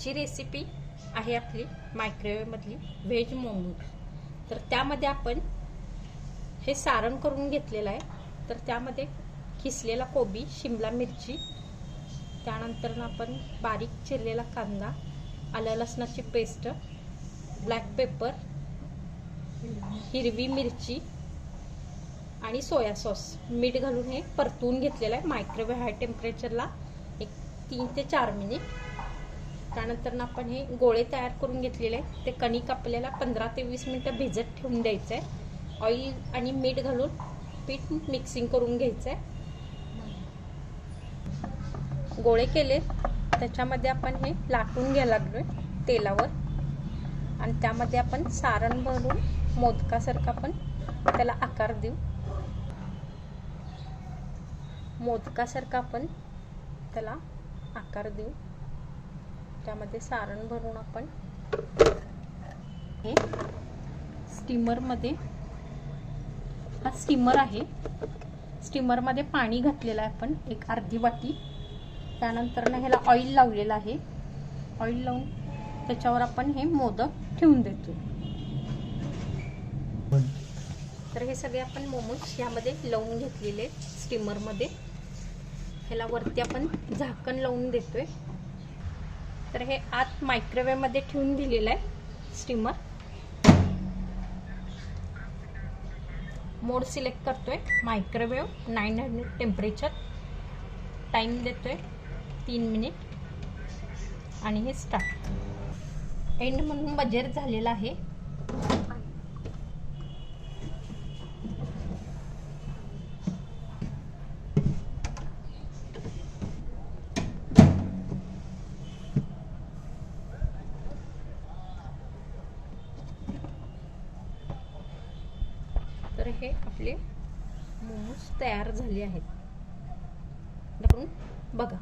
आजची रेसिपी आहे आपली मायक्रोवेव्हमधली व्हेज मोमोज। तर त्यामध्ये आपण हे सारण करून घेतलेलं आहे। तर त्यामध्ये किसलेला कोबी, शिमला मिरची, त्यानंतर आपण बारीक चिरलेला कांदा, आलं लसणाची पेस्ट, ब्लॅक पेपर, हिरवी मिरची आणि सोया सॉस, मीठ घालून हे परतून घेतलेलं आहे मायक्रोवेव्ह हाय टेम्परेचरला एक 3 ते 4 मिनिट। त्यानंतर आपण हे गोळे तयार करून घेतलेले आहे। ते कणिक आपल्याला 15 ते 20 मिनिटं भिजत ठेवून द्यायचं आहे। ऑइल आणि मीठ घालून पीठ मिक्सिंग करून घ्यायचं आहे। गोळे केले त्याच्यामध्ये आपण हे लाटून घ्यायला लागलोय तेलावर आणि त्यामध्ये आपण सारण भरून मोदकासारखं आपण त्याला आकार देऊ। मोदकासारखा आपण त्याला आकार देऊ। त्यामध्ये सारण भरून आपण हे स्टीमरमध्ये, हा स्टीमर आहे, स्टीमरमध्ये पाणी घातलेलं आहे आपण एक अर्धी वाटी। त्यानंतर ना ह्याला ऑइल लावलेलं आहे। ऑइल लावून त्याच्यावर आपण हे मोदक ठेवून देतो। तर हे सगळे आपण मोमोज यामध्ये लावून घेतलेले स्टीमरमध्ये। ह्याला वरती आपण झाकण लावून देतोय। तर हे आत मायक्रोवेव्ह मध्ये ठेवून दिलेलं आहे स्टीमर। मोड सिलेक्ट करतोय मायक्रोवेव्ह 900 टेम्परेचर, टाइम देतोय 3 मिनिट आणि हे स्टार्ट। एंड म्हणून बजेर झालेला आहे। तर हे आपले मोमोज तयार झाले आहेत, बघा।